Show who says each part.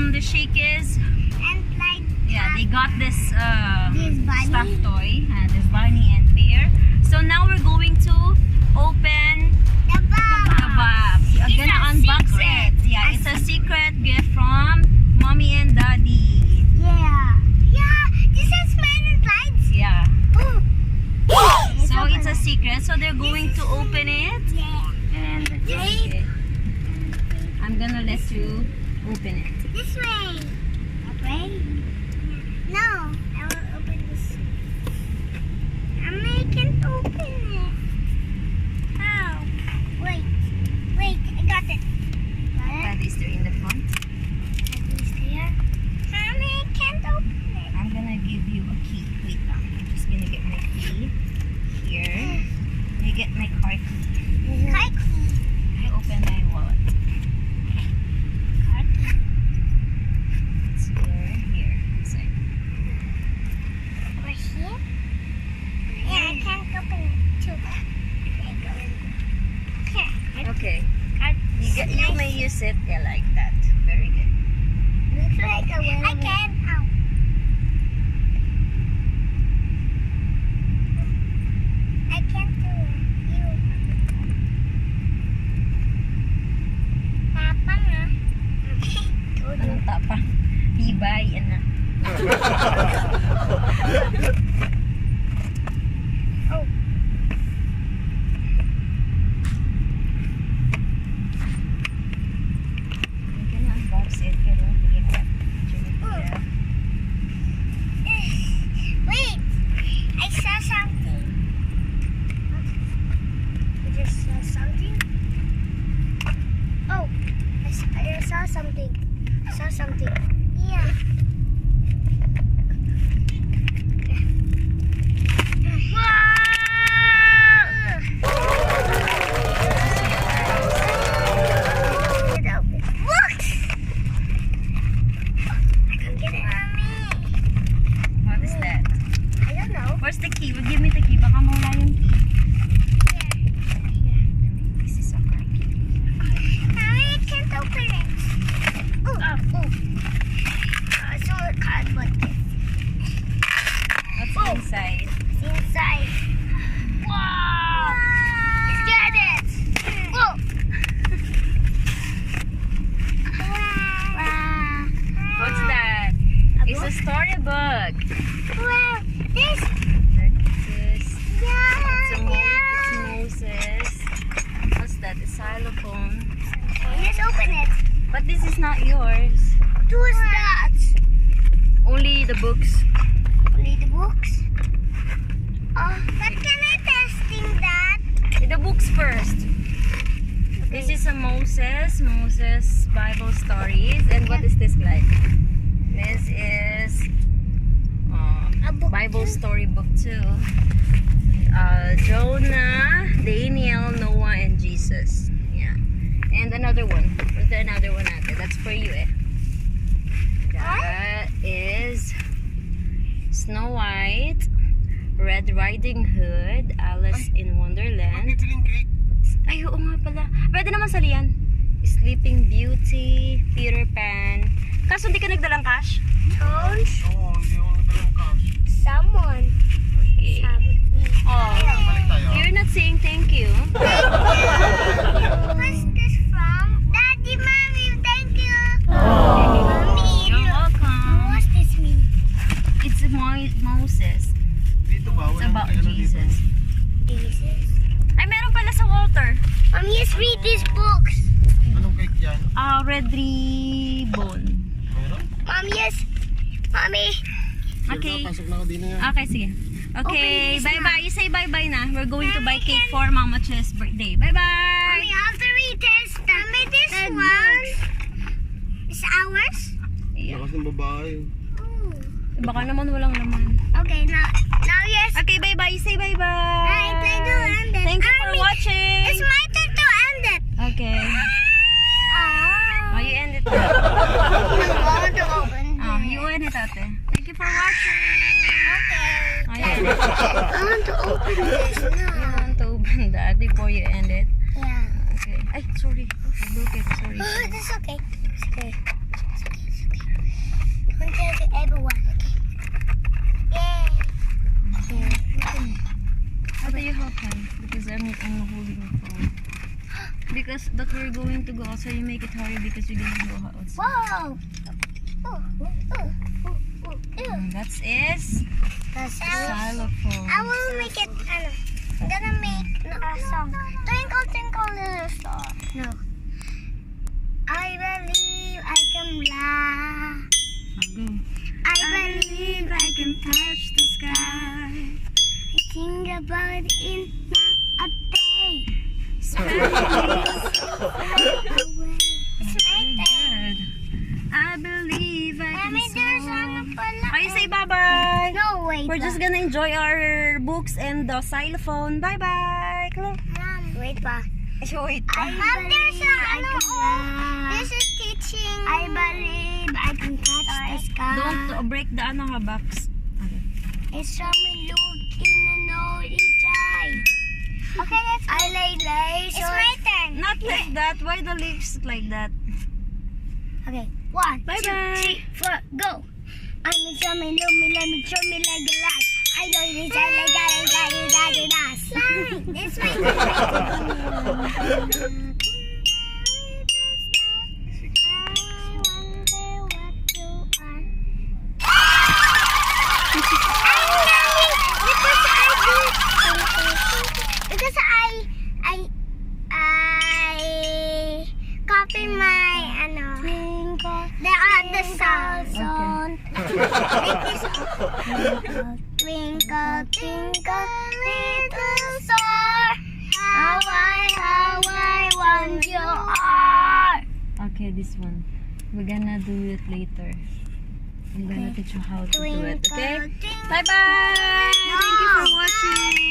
Speaker 1: from the Shakey's.
Speaker 2: And like
Speaker 1: Yeah, they got this
Speaker 2: This bunny?
Speaker 1: stuffed toy, this bunny and bear. So now we're going to open
Speaker 2: the box.
Speaker 1: the box. I'm
Speaker 2: It's
Speaker 1: gonna
Speaker 2: a
Speaker 1: unbox
Speaker 2: secret.
Speaker 1: it. Yeah, it's a secret gift from mommy and daddy.
Speaker 2: Yeah. Yeah. This is mine and Clyde's.
Speaker 1: Yeah.
Speaker 2: Oh.
Speaker 1: So it's a secret. So they're going to open it.
Speaker 2: Yeah.
Speaker 1: And okay. I'm gonna let you open it.
Speaker 2: This way. Okay. No, I will open this. I can't open it. How? Wait. Wait, I got it. Got it?
Speaker 1: That is there in the front.
Speaker 2: At least here. I can't open it.
Speaker 1: I'm gonna give you a key. Wait lang. I'm just gonna get my key. Here. You get my car key.
Speaker 2: Car key.
Speaker 1: I open my wallet.
Speaker 2: Car key.
Speaker 1: It's here. Inside.
Speaker 2: Over here? Yeah, I can't open it too. Here.
Speaker 1: Okay.
Speaker 2: Car
Speaker 1: You may use it like that. Very good.
Speaker 2: Looks like a window. I can't. Ow. I can't do it. You. Papa na.
Speaker 1: Anong tapang? Tibay. Yan na.
Speaker 2: Oh.
Speaker 1: I'm gonna unbox it. Pero hindi ka.
Speaker 2: Wait. I saw something. I just saw something. Oh. I saw something. I saw something. Yeah.
Speaker 1: What is that?
Speaker 2: I don't know.
Speaker 1: Where's the key? Well, give me the key. Baka mawala yung key. This is a car key.
Speaker 2: I can't open it. So a cardboard.
Speaker 1: What's inside?
Speaker 2: It's inside. Wow! Let's get it. Whoa! Wow!
Speaker 1: What's that? It's a storybook.
Speaker 2: Wow! This.
Speaker 1: It's
Speaker 2: Yeah.
Speaker 1: Moses. What's that? A xylophone.
Speaker 2: Let's open it.
Speaker 1: But this is not yours.
Speaker 2: Who's that?
Speaker 1: Only the books.
Speaker 2: Only the books. Oh, but can I testing that?
Speaker 1: The books first. This is a Moses Bible stories. And what is this like? This is
Speaker 2: A book
Speaker 1: Bible
Speaker 2: too?
Speaker 1: storybook too. Jonah, Daniel, Noah, and Jesus. Yeah. And another one. Where's the another one natin? That's for you eh. That is Snow White, Red Riding Hood, Alice in Wonderland.
Speaker 3: Bibiling cake.
Speaker 1: Ay, oo nga pala. Pwede naman salihan. Sleeping Beauty, Peter Pan. Kaso hindi ka nagdalang cash?
Speaker 2: Tones?
Speaker 3: Oo, hindi ako nagdalang cash.
Speaker 2: Someone.
Speaker 1: Okay. Oh,
Speaker 3: Balik tayo.
Speaker 1: you're not saying thank you.
Speaker 2: What's this from? Daddy, Mommy, thank you. Mommy,
Speaker 1: You're
Speaker 2: look.
Speaker 1: welcome.
Speaker 2: What's this mean?
Speaker 1: It's Moses.
Speaker 3: Dito ba?
Speaker 1: It's about Jesus.
Speaker 2: Jesus.
Speaker 1: Ay, meron pala sa Walter.
Speaker 2: Mommy, just read these books.
Speaker 3: Anong cake yan?
Speaker 1: Red Ribbon.
Speaker 3: Meron?
Speaker 2: Mommy, yes. Mommy.
Speaker 1: Okay.
Speaker 3: Pasok na ako din na yan.
Speaker 1: Okay, sige. Okay,
Speaker 2: Open this
Speaker 1: bye-bye. You say bye-bye na. We're going to buy cake for Mama Chess' birthday. Bye-bye!
Speaker 2: Mommy, after we test, Mommy, this one is ours.
Speaker 1: Yeah.
Speaker 3: Lakas ng babae.
Speaker 2: Ooh.
Speaker 1: Baka naman walang laman.
Speaker 2: Okay, now yes.
Speaker 1: Okay, bye-bye. You say bye-bye.
Speaker 2: Right, I do end it.
Speaker 1: Thank you for
Speaker 2: Mommy,
Speaker 1: watching.
Speaker 2: it's my turn to end it.
Speaker 1: Okay. Oh, you end it.
Speaker 2: I want to open
Speaker 1: Oh, you end it, ate. Thank you for watching.
Speaker 2: Okay.
Speaker 1: Ayan.
Speaker 2: I want to open this
Speaker 1: You
Speaker 2: now.
Speaker 1: want to open that before you end it?
Speaker 2: Yeah.
Speaker 1: Okay. Ay, sorry. I broke it. Sorry.
Speaker 2: Oh, that's okay. It's okay. It's okay. It's okay.
Speaker 1: do you help him? Because I'm holding the phone. Because that we're going to go outside, you make it hurry because we didn't go outside.
Speaker 2: Whoa!
Speaker 1: That is xylophone.
Speaker 2: I will make it. I'm gonna make a song. Twinkle, twinkle, little star. No. I believe I can fly.
Speaker 1: Go.
Speaker 2: I believe I can touch the sky. I think about it in a day.
Speaker 1: Very
Speaker 2: Right there.
Speaker 1: good. I believe I
Speaker 2: Mommy, there's
Speaker 1: can
Speaker 2: ano
Speaker 1: soar.
Speaker 2: pala.
Speaker 1: Ay, say bye-bye.
Speaker 2: No, wait.
Speaker 1: We're just gonna enjoy our books and the xylophone. Bye-bye.
Speaker 2: Mom, wait pa.
Speaker 1: Wait.
Speaker 2: Mom, there's this is teaching. I believe I can touch the sky.
Speaker 1: Don't break the box.
Speaker 2: It's from me looking and all each eye. Okay, let's go. I lay. It's my turn.
Speaker 1: Not like that. Why the leaves like that?
Speaker 2: Okay, 1,
Speaker 1: Bye
Speaker 2: 2,
Speaker 1: bye.
Speaker 2: 3, 4, go. I'm a chummy, let me show me like a light. I know this, I like that, slide. It's my turn. Because I copy my the sound. Twinkle, twinkle, little star, how I want you are.
Speaker 1: Okay, this one. We're gonna do it later. I'm gonna teach you how to do it. Okay?
Speaker 2: Twinkle, twinkle.
Speaker 1: Bye-bye. Thank you for watching.